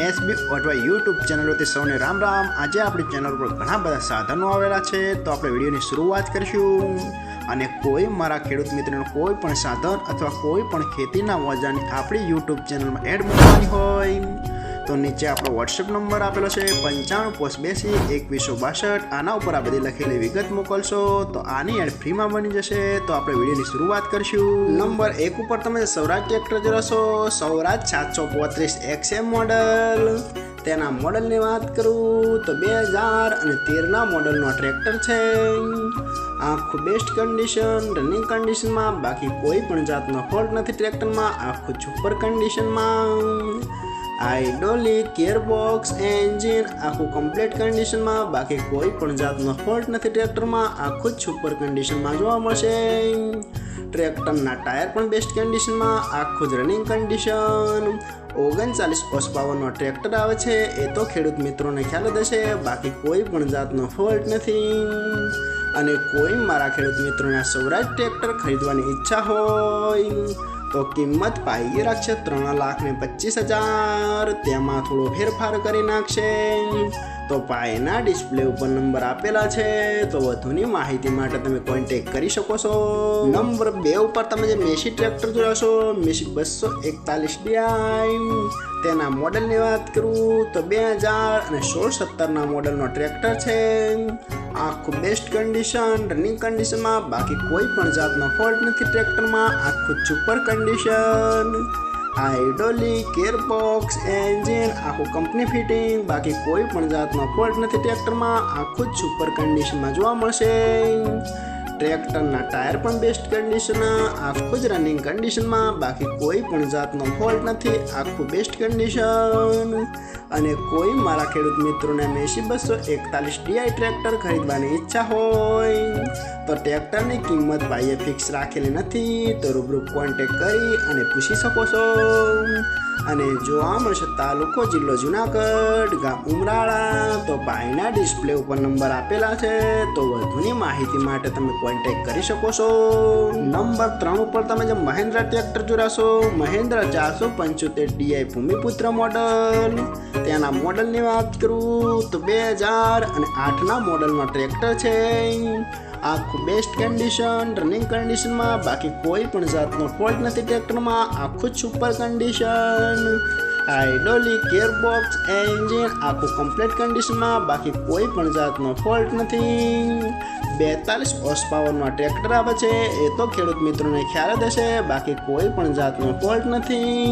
SB અથવા YouTube ચેનલોથી સૌને રામ રામ। આજે આપણી ચેનલ પર ઘણા બધા સાધનો આવેલા છે, તો આપણે વિડીયોની શરૂઆત કરીશું। અને કોઈ મારા ખેડૂત મિત્રોને કોઈ પણ સાધન અથવા કોઈ પણ ખેતીના ઓજારની આપણી યુટ્યુબ ચેનલમાં એડ મૂકવાની હોય તો નીચે આપણો વોટ્સએપ નંબર આપેલો છે 95822162। આના ઉપર આ બધી લખેલી વિગત મોકલશો તો આની એડ ફ્રીમાં બની જશે। તો આપણે વિડીયોની શરૂઆત કરીશું। નંબર 1 ઉપર તમે સ્વરાજ ટ્રેક્ટર જોશો, સ્વરાજ 735 XM મોડલ। તેના મોડલની વાત કરું તો 2013ના મોડલનો ટ્રેક્ટર છે। આખું બેસ્ટ કન્ડિશન, રનિંગ કન્ડિશનમાં, બાકી કોઈ પણ જાતનો ફોલ્ટ નથી ટ્રેક્ટરમાં। આખું સુપર કન્ડિશનમાં, હાઇડ્રોલિક ગિયરબોક્સ એન્જિન આખું કમ્પ્લીટ કન્ડિશનમાં, બાકી કોઈ પણ જાતનો ફોલ્ટ નથી ટ્રેક્ટરમાં। આખું જ સુપર કન્ડિશનમાં જોવા મળશે। ટ્રેક્ટરના ટાયર પણ બેસ્ટ કન્ડિશનમાં, આખું જ રનિંગ કન્ડિશન। 39 હોર્સ પાવરનો ટ્રેક્ટર આવે છે, એ તો ખેડૂત મિત્રોને ખ્યાલ જ હશે। બાકી કોઈ પણ જાતનો ફોલ્ટ નથી। અને કોઈ મારા ખેડૂત મિત્રોને સ્વરાજ ટ્રેક્ટર ખરીદવાની ઈચ્છા હોય તો કિંમત પાઈ રાખશે 3,25,000। તેમાં થોડો ફેરફાર કરી નાખશે। તો પાયના ડિસ્પ્લે ઉપર નંબર આપેલા છે, તો વધુની માહિતી માટે તમે કોન્ટેક્ટ કરી શકો છો। નંબર 2 ઉપર તમે જે મેસી ટ્રેક્ટર જોશો, મેસી 241 DI। તેના મોડલની વાત કરું તો 2016-17ના મોડલનો ટ્રેક્ટર છે। આખું બેસ્ટ કન્ડિશન, રનિંગ કન્ડિશનમાં, બાકી કોઈ પણ જાતનો ફોલ્ટ નથી ટ્રેક્ટરમાં। આખું super condition, hydraulic gearbox engine આખું કંપની ફિટિંગ, બાકી કોઈ પણ જાતનો ફોલ્ટ નથી ટ્રેક્ટરમાં। આખું જ સુપર કન્ડિશનમાં જોવા મળશે। ટ્રેક્ટરના ટાયર પણ બેસ્ટ કન્ડિશનના, આખું જ રનિંગ કન્ડિશનમાં, બાકી કોઈ પણ જાતનો ફોલ્ટ નથી। આખું બેસ્ટ કન્ડિશન। અને કોઈ મારા ખેડૂત મિત્રોને મેસી 241 DI ટ્રેક્ટર ખરીદવાની ઈચ્છા હોય તો ટ્રેક્ટરની કિંમત ભાઈએ ફિક્સ રાખેલી નથી, તો રૂબરૂ કોન્ટેક્ટ કરી અને પૂછી શકો છો। અને જોવા મળશે તાલુકો જિલ્લો જુનાગઢ, ગામ ઉમરાળા। તો ભાઈના ડિસ્પ્લે ઉપર નંબર આપેલા છે, તો વધુની માહિતી માટે તમે કોન્ટેક્ટ કરી શકો છો। નંબર 3 ઉપર તમે જે મહિન્દ્રા ટ્રેક્ટર જોશો, મહિન્દ્રા 475 DI ભૂમિપુત્ર મોડલ। તેના મોડલની વાત કરું તો 2008ના મોડલનો ટ્રેક્ટર છે। આખું બેસ્ટ કન્ડિશન, રનિંગ કન્ડિશનમાં, બાકી કોઈ પણ જાતનો ફોલ્ટ નથી ટ્રેક્ટરમાં। આખું જ super condition, hydraulic gearbox engine આખું કમ્પ્લીટ કન્ડિશનમાં, બાકી કોઈ પણ જાતનો ફોલ્ટ નથી। 42 હોર્સ પાવરનો ટ્રેક્ટર આવે છે, એ તો ખેડૂત મિત્રોને ખ્યાલ જ હશે। બાકી કોઈ પણ જાતનો ફોલ્ટ નથી।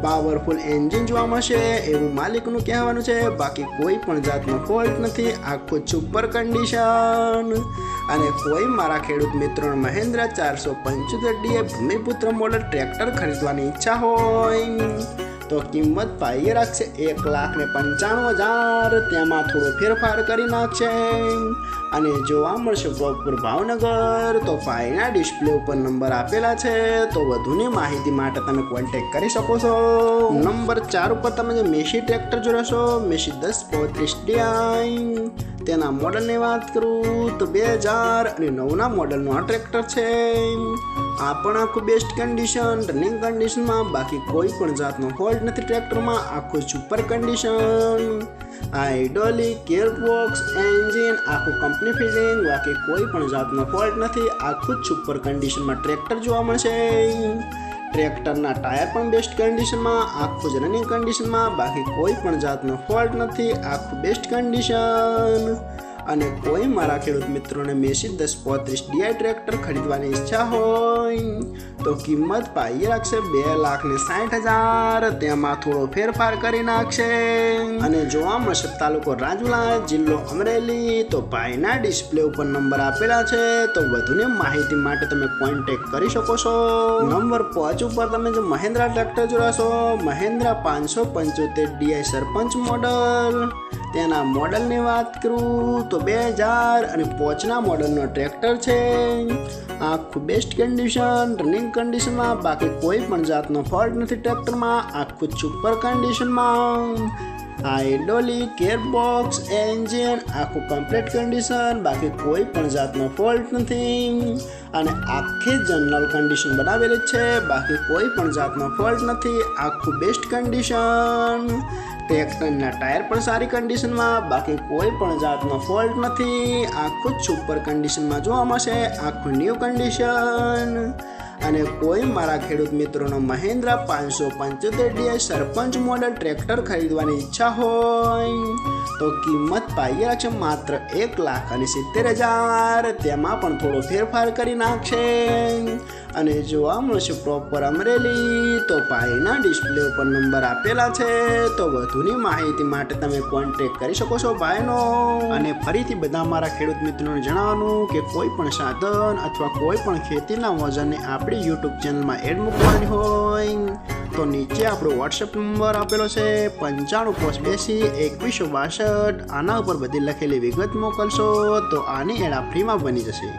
પાવરફુલ એન્જિન જોવા મળશે એવું માલિકનું કહેવાનું છે, બાકી કોઈ પણ જાતનો ફોલ્ટ નથી। આખું સુપર કન્ડિશન। અને કોઈ મારા ખેડૂત મિત્રોને Mahindra 475 DI Bhumiputra model tractor ખરીદવાની ઈચ્છા હોય તો કિંમત ભાઈએ રાખશે 1,95,000। તેમાં થોડો ફેરફાર કરી નાખશે। અને જોવા મળશે પ્રોપર ભાવનગર। તો ભાઈના ડિસ્પ્લે ઉપર નંબર આપેલા છે, તો વધુની માહિતી માટે તમે કોન્ટેક્ટ કરી શકો છો। નંબર 4 ઉપર તમે જે મેસી ટ્રેક્ટર જોશો, મેસી 1035 DI। તેના મોડલની વાત કરું તો 2009ના મોડલનો આ ટ્રેક્ટર છે। આ પણ આખું બેસ્ટ કન્ડિશન, રનિંગ કન્ડિશનમાં, બાકી કોઈ પણ જાતનો ફોલ્ટ નથી ટ્રેક્ટરમાં। આખું super condition, hydraulic gearbox engine આખું કંપની ફિટિંગ, બાકી કોઈ પણ જાતનો ફોલ્ટ નથી। આખું જ સુપર કન્ડિશનમાં ટ્રેક્ટર જોવા મળશે। ટ્રેક્ટરના ટાયર પણ બેસ્ટ કન્ડિશનમાં, આખું જ રનિંગ કન્ડિશનમાં, બાકી કોઈ પણ જાતનો ફોલ્ટ નથી। આખું બેસ્ટ કન્ડિશન। અને કોઈ મારા ખેડૂત મિત્રોને મેસી 1035 DI ટ્રેક્ટર ખરીદવાની ઈચ્છા હોય તો કિંમત પાઈ રાખશે 2,60,000। તેમાં થોડો ફેરફાર કરી નાખશે। અને જોવા મળશે તાલુકો રાજુલા, જિલ્લો અમરેલી। તો ભાઈના ડિસ્પ્લે ઉપર નંબર આપેલા છે, તો વધુની માહિતી માટે તમે કોન્ટેક્ટ કરી શકો છો। નંબર 5 ઉપર તમે જે મહિન્દ્રા ટ્રેક્ટર જોશો, મહિન્દ્રા 575 DI સરપંચ મોડલ। તેના મોડલની વાત કરું તો 2005ના મોડલનો ટ્રેક્ટર છે। આખું બેસ્ટ કન્ડિશન, રનિંગ કન્ડિશનમાં, બાકી કોઈ પણ જાતનો ફોલ્ટ નથી ટ્રેક્ટરમાં। આખું સુપર કન્ડિશનમાં, હાઇડ્રોલિક ગિયરબોક્સ એન્જિન આખું કમ્પ્લીટ કન્ડિશન, બાકી કોઈ પણ જાતનો ફોલ્ટ નથી। અને આખી જનરલ કન્ડિશન બનાવેલી છે, બાકી કોઈ પણ જાતનો ફોલ્ટ નથી। આખું બેસ્ટ કન્ડિશન। ટ્રેક્ટરના ટાયર પણ સારી કન્ડિશનમાં, બાકી કોઈ પણ જાતનો ફોલ્ટ નથી. આખું જ સુપર કન્ડિશનમાં જોવા મળશે, આખું ન્યૂ કન્ડિશન. અને કોઈ મારા ખેડૂત મિત્રોનો મહિન્દ્રા 575 સરપંચ મોડેલ ટ્રેક્ટર ખરીદવાની ઈચ્છા હોય તો કિંમત પાઈ છે માત્ર 1,70,000. તેમાં પણ થોડો ફેરફાર કરી નાખશે અને જોવા મળશે પ્રોપર અમરેલી. તો ભાઈના ડિસ્પ્લે ઉપર નંબર આપેલા છે, તો વધુની માહિતી માટે તમે કોન્ટેક્ટ કરી શકો છો ભાઈનો. અને ફરીથી બધા મારા ખેડૂત મિત્રોને જણાવવાનું કે કોઈ પણ સાધન અથવા કોઈ પણ ખેતીના વજનને આપણી યુટ્યુબ ચેનલમાં એડ મૂકવાની હોય તો નીચે આપણો વોટ્સએપ નંબર આપેલો છે 9582 2162. આના ઉપર બધી લખેલી વિગત મોકલશો તો આની એડ ફ્રીમાં બની જશે.